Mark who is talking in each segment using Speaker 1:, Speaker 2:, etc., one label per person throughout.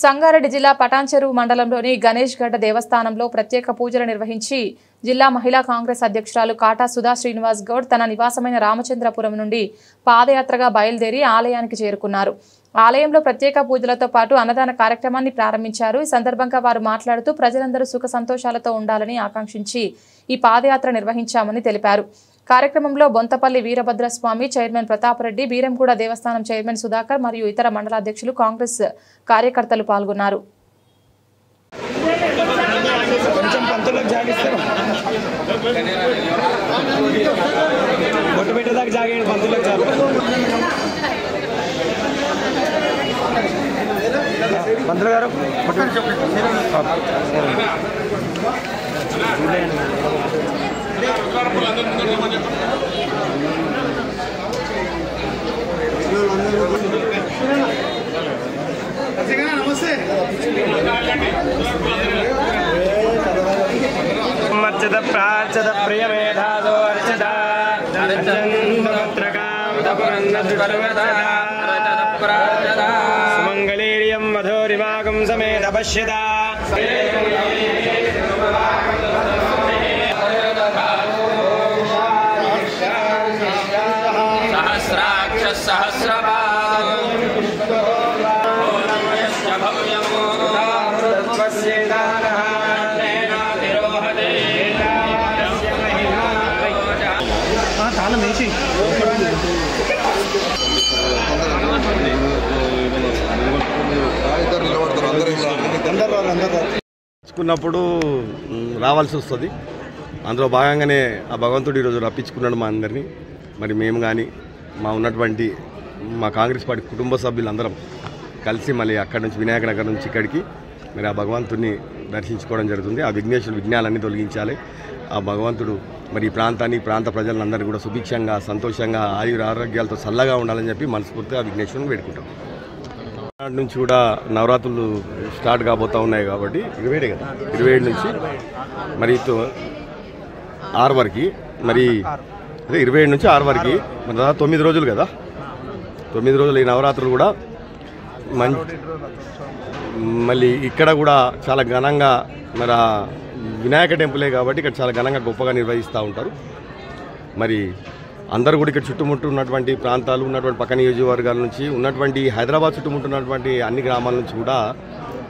Speaker 1: సంగారెడ్డి జిల్లా పటాన్చెరువు మండలంలోని గణేష్ గడ్డ దేవస్థానంలో ప్రత్యేక పూజలు నిర్వహించి జిల్లా మహిళా కాంగ్రెస్ అధ్యక్షురాలు కాటా సుధా శ్రీనివాస్ గౌడ్ తన నివాసమైన రామచంద్రపురం నుండి పాదయాత్రగా బయలుదేరి ఆలయానికి చేరుకున్నారు. ఆలయంలో ప్రత్యేక పూజలతో పాటు అన్నదాన కార్యక్రమాన్ని ప్రారంభించారు. ఈ సందర్భంగా వారు మాట్లాడుతూ ప్రజలందరూ సుఖ సంతోషాలతో ఉండాలని ఆకాంక్షించి ఈ పాదయాత్ర నిర్వహించామని తెలిపారు. కార్యక్రమంలో బొంతపల్లి వీరభద్రస్వామి, చైర్మన్ ప్రతాపరెడ్డి, బీరంగూడ దేవస్థానం చైర్మన్ సుధాకర్ మరియు ఇతర మండలాధ్యక్షులు, కాంగ్రెస్ కార్యకర్తలు పాల్గొన్నారు.
Speaker 2: మర్చద ప్రాచద ప్రియమేధాదో అర్చద సుమంగళీర్యం మధురిమాగం సమేత పశ్యత సహస్రాక్ష
Speaker 3: కున్నప్పుడు రావాల్సి వస్తుంది. అందులో భాగంగానే ఆ భగవంతుడు ఈరోజు రప్పించుకున్నాడు మా అందరినీ. మరి మేము కానీ మా కాంగ్రెస్ పార్టీ కుటుంబ సభ్యులందరం కలిసి మళ్ళీ అక్కడి నుంచి వినాయక నగర్ నుంచి ఇక్కడికి మరి ఆ భగవంతుడిని దర్శించుకోవడం జరుగుతుంది. ఆ విఘ్నేశ్వరుడు విఘ్నాలన్నీ తొలగించాలి. ఆ భగవంతుడు మరి ఈ ప్రాంత ప్రజలందరూ కూడా సుభిక్షంగా, సంతోషంగా, ఆరోగ్యాలతో చల్లగా ఉండాలని చెప్పి మనస్ఫూర్తిగా ఆ విఘ్నేశ్వరుని వేడుకుంటాం. నుంచి కూడా నవరాత్రులు స్టార్ట్ కాబోతూ ఉన్నాయి కాబట్టి 27 నుంచి మరి 6 వరకు, మరి అదే 27 నుంచి 6 వరకు మరి దాదాపు 9 రోజులు కదా. 9 రోజులు ఈ నవరాత్రులు కూడా మళ్ళీ ఇక్కడ కూడా చాలా ఘనంగా మరి వినాయక టెంపులే కాబట్టి ఇక్కడ చాలా ఘనంగా గొప్పగా నిర్వహిస్తూ ఉంటారు. మరి అందరూ కూడా ఇక్కడ చుట్టుముట్టు ఉన్నటువంటి ప్రాంతాలు ఉన్నటువంటి పక్క నియోజకవర్గాల నుంచి ఉన్నటువంటి హైదరాబాద్ చుట్టుముట్టున్నటువంటి అన్ని గ్రామాల నుంచి కూడా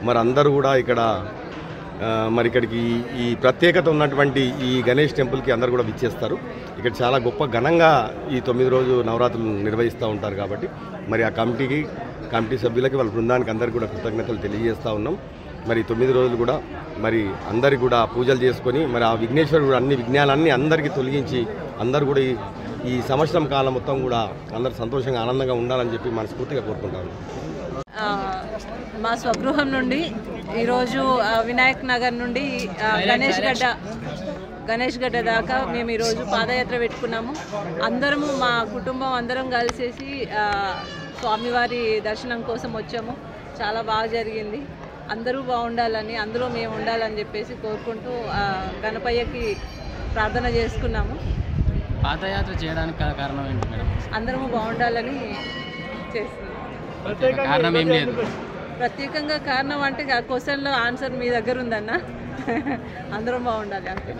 Speaker 3: మరి అందరూ కూడా ఇక్కడ మరి ఇక్కడికి ఈ ప్రత్యేకత ఉన్నటువంటి ఈ గణేష్ టెంపుల్కి అందరూ కూడా విచ్చేస్తారు. ఇక్కడ చాలా గొప్ప ఘనంగా ఈ 9 రోజు నవరాత్రులు నిర్వహిస్తూ ఉంటారు కాబట్టి మరి ఆ కమిటీ సభ్యులకి వాళ్ళ బృందానికి అందరికీ కూడా కృతజ్ఞతలు తెలియజేస్తూ ఉన్నాం. మరి 9 రోజులు కూడా మరి అందరికి కూడా పూజలు చేసుకొని మరి ఆ విఘ్నేశ్వరుడు అన్ని విఘ్నాలన్నీ అందరికీ తొలగించి అందరూ కూడా ఈ సంవత్సరం కాలం మొత్తం కూడా అందరూ సంతోషంగా ఆనందంగా ఉండాలని చెప్పి మనస్ఫూర్తిగా కోరుకుంటాను.
Speaker 4: మా స్వగృహం నుండి ఈరోజు వినాయక్ నగర్ నుండి గణేష్ గడ్డ దాకా మేము ఈరోజు పాదయాత్ర పెట్టుకున్నాము. అందరము మా కుటుంబం అందరం కలిసేసి స్వామివారి దర్శనం కోసం వచ్చాము. చాలా బాగా జరిగింది. అందరూ బాగుండాలని, అందులో మేము ఉండాలని చెప్పేసి కోరుకుంటూ గణపయ్యకి ప్రార్థన చేసుకున్నాము.
Speaker 5: పాదయాత్ర చేయడానికి కారణం ఏంటి మేడం?
Speaker 4: అందరము బాగుండాలని చేస్తున్నాం.
Speaker 5: కారణం ఏం లేదు.
Speaker 4: ప్రత్యేకంగా కారణం అంటే ఆ క్వశ్చన్లో ఆన్సర్ మీ దగ్గర ఉందన్న. అందరం బాగుండాలి అంతే.